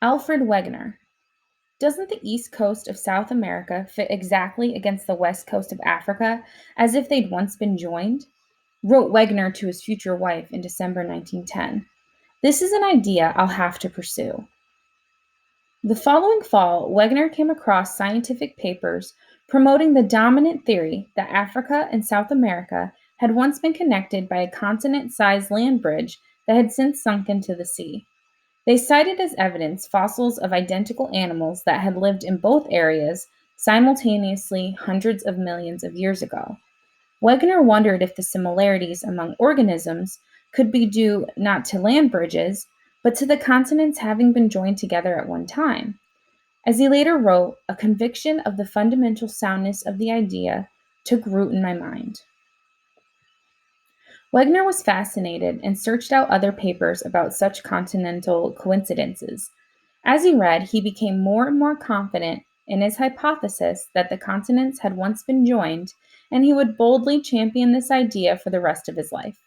Alfred Wegener. Doesn't the east coast of South America fit exactly against the west coast of Africa as if they'd once been joined? Wrote Wegener to his future wife in December 1910. This is an idea I'll have to pursue. The following fall, Wegener came across scientific papers promoting the dominant theory that Africa and South America had once been connected by a continent-sized land bridge that had since sunk into the sea. They cited as evidence fossils of identical animals that had lived in both areas simultaneously hundreds of millions of years ago. Wegener wondered if the similarities among organisms could be due not to land bridges, but to the continents having been joined together at one time. As he later wrote, a conviction of the fundamental soundness of the idea took root in my mind. Wegener was fascinated and searched out other papers about such continental coincidences. As he read, he became more and more confident in his hypothesis that the continents had once been joined, and he would boldly champion this idea for the rest of his life.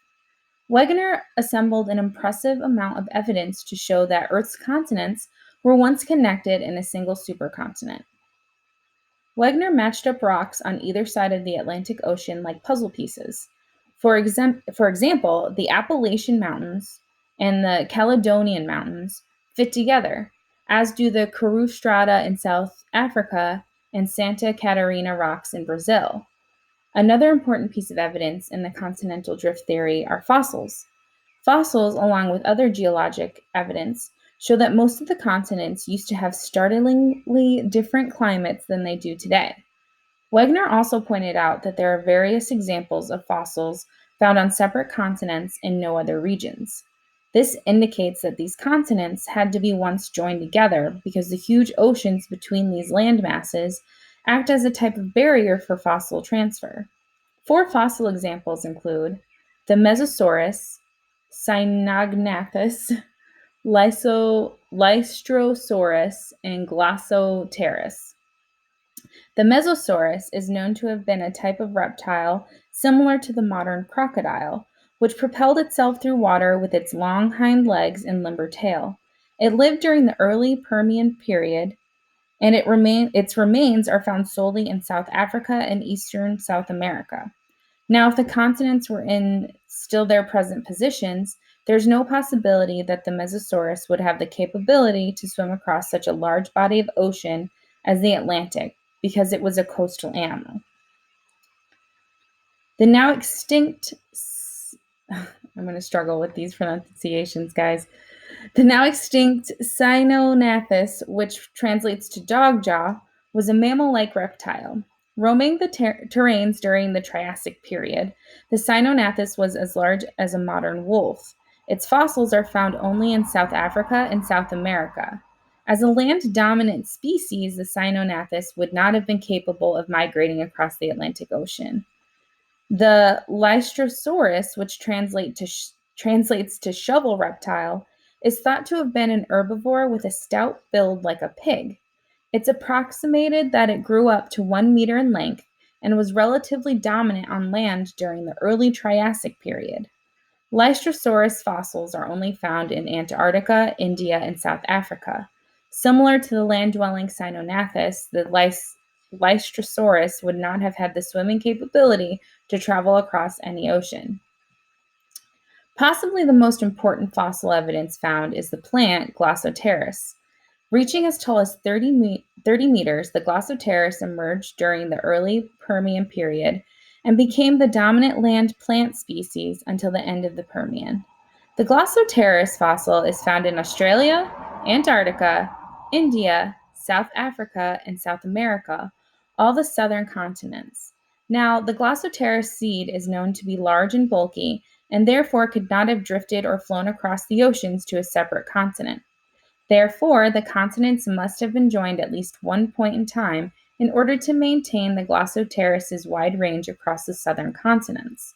Wegener assembled an impressive amount of evidence to show that Earth's continents were once connected in a single supercontinent. Wegener matched up rocks on either side of the Atlantic Ocean like puzzle pieces. For example, the Appalachian Mountains and the Caledonian Mountains fit together, as do the Karoo strata in South Africa and Santa Catarina rocks in Brazil. Another important piece of evidence in the continental drift theory are fossils. Fossils, along with other geologic evidence, show that most of the continents used to have startlingly different climates than they do today. Wegener also pointed out that there are various examples of fossils found on separate continents in no other regions. This indicates that these continents had to be once joined together because the huge oceans between these land masses act as a type of barrier for fossil transfer. 4 fossil examples include the Mesosaurus, Cynaegnathus, Lystrosaurus, and Glossoterus. The Mesosaurus is known to have been a type of reptile similar to the modern crocodile, which propelled itself through water with its long hind legs and limber tail. It lived during the early Permian period, and its remains are found solely in South Africa and eastern South America. Now, if the continents were in still their present positions, there's no possibility that the Mesosaurus would have the capability to swim across such a large body of ocean as the Atlantic, because it was a coastal animal. The now extinct, I'm going to struggle with these pronunciations, guys. The now extinct Cynonathus, which translates to dog jaw, was a mammal-like reptile. Roaming the terrains during the Triassic period, the Cynonathus was as large as a modern wolf. Its fossils are found only in South Africa and South America. As a land-dominant species, the Cynonathus would not have been capable of migrating across the Atlantic Ocean. The Lystrosaurus, which translates to shovel reptile, is thought to have been an herbivore with a stout build like a pig. It's approximated that it grew up to 1 meter in length and was relatively dominant on land during the early Triassic period. Lystrosaurus fossils are only found in Antarctica, India, and South Africa. Similar to the land-dwelling Cynonathus, the Lystrosaurus would not have had the swimming capability to travel across any ocean. Possibly the most important fossil evidence found is the plant Glossoterus. Reaching as tall as 30 meters, the Glossoterus emerged during the early Permian period and became the dominant land plant species until the end of the Permian. The Glossoterus fossil is found in Australia, Antarctica, India, South Africa, and South America, all the southern continents. Now, the Glossoterus seed is known to be large and bulky, and therefore could not have drifted or flown across the oceans to a separate continent. Therefore, the continents must have been joined at least one point in time in order to maintain the Glossoterus's wide range across the southern continents.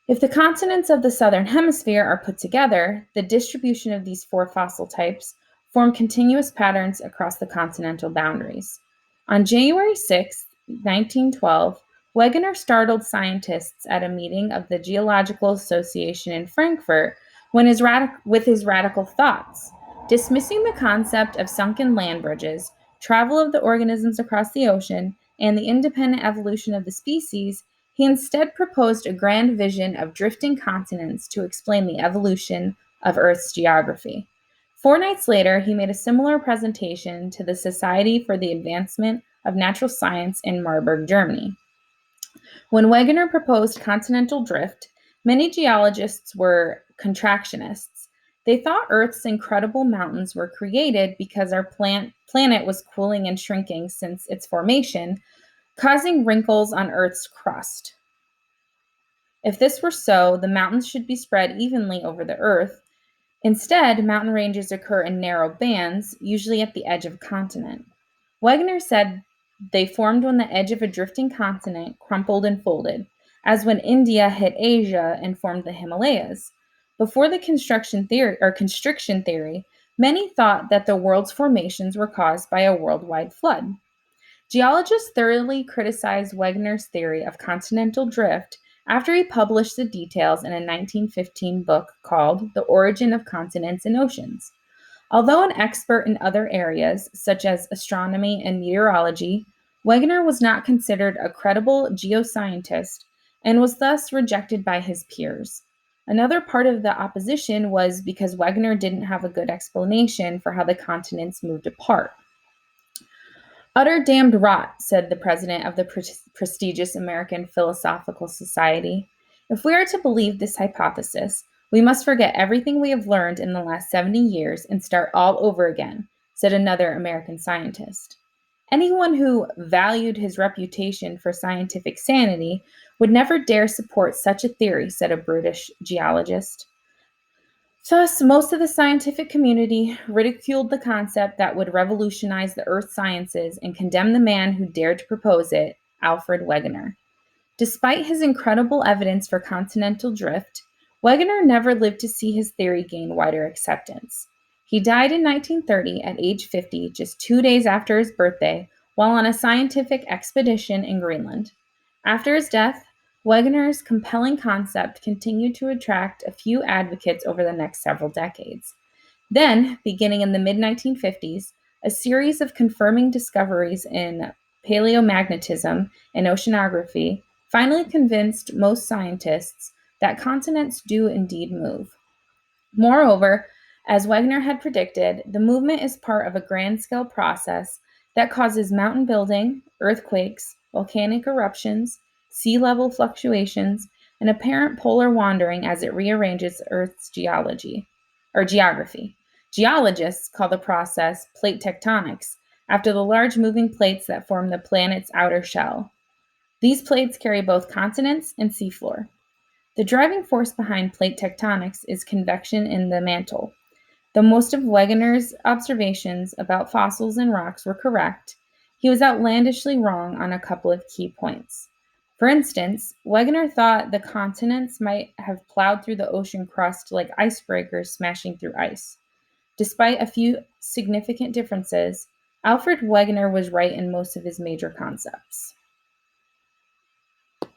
If the continents of the southern hemisphere are put together, the distribution of these 4 fossil types form continuous patterns across the continental boundaries. On January 6, 1912, Wegener startled scientists at a meeting of the Geological Association in Frankfurt with his radical thoughts. Dismissing the concept of sunken land bridges, travel of the organisms across the ocean, and the independent evolution of the species, he instead proposed a grand vision of drifting continents to explain the evolution of Earth's geography. 4 nights later, he made a similar presentation to the Society for the Advancement of Natural Science in Marburg, Germany. When Wegener proposed continental drift, many geologists were contractionists. They thought Earth's incredible mountains were created because our planet was cooling and shrinking since its formation, causing wrinkles on Earth's crust. If this were so, the mountains should be spread evenly over the Earth. Instead, mountain ranges occur in narrow bands, usually at the edge of a continent. Wegener said they formed when the edge of a drifting continent crumpled and folded, as when India hit Asia and formed the Himalayas. Before the constriction theory, many thought that the world's formations were caused by a worldwide flood. Geologists thoroughly criticized Wegener's theory of continental drift after he published the details in a 1915 book called The Origin of Continents and Oceans. Although an expert in other areas, such as astronomy and meteorology, Wegener was not considered a credible geoscientist and was thus rejected by his peers. Another part of the opposition was because Wegener didn't have a good explanation for how the continents moved apart. "Utter damned rot," said the president of the prestigious American Philosophical Society. "If we are to believe this hypothesis, we must forget everything we have learned in the last 70 years and start all over again," said another American scientist. Anyone who valued his reputation for scientific sanity would never dare support such a theory, said a British geologist. Thus, most of the scientific community ridiculed the concept that would revolutionize the earth sciences and condemned the man who dared to propose it, Alfred Wegener. Despite his incredible evidence for continental drift, Wegener never lived to see his theory gain wider acceptance. He died in 1930 at age 50, just 2 days after his birthday, while on a scientific expedition in Greenland. After his death, Wegener's compelling concept continued to attract a few advocates over the next several decades. Then, beginning in the mid-1950s, a series of confirming discoveries in paleomagnetism and oceanography finally convinced most scientists that continents do indeed move. Moreover, as Wegener had predicted, the movement is part of a grand-scale process that causes mountain building, earthquakes, volcanic eruptions, sea level fluctuations, and apparent polar wandering as it rearranges Earth's geography. Geologists call the process plate tectonics, after the large moving plates that form the planet's outer shell. These plates carry both continents and seafloor. The driving force behind plate tectonics is convection in the mantle. Though most of Wegener's observations about fossils and rocks were correct, he was outlandishly wrong on a couple of key points. For instance, Wegener thought the continents might have plowed through the ocean crust like icebreakers smashing through ice. Despite a few significant differences, Alfred Wegener was right in most of his major concepts.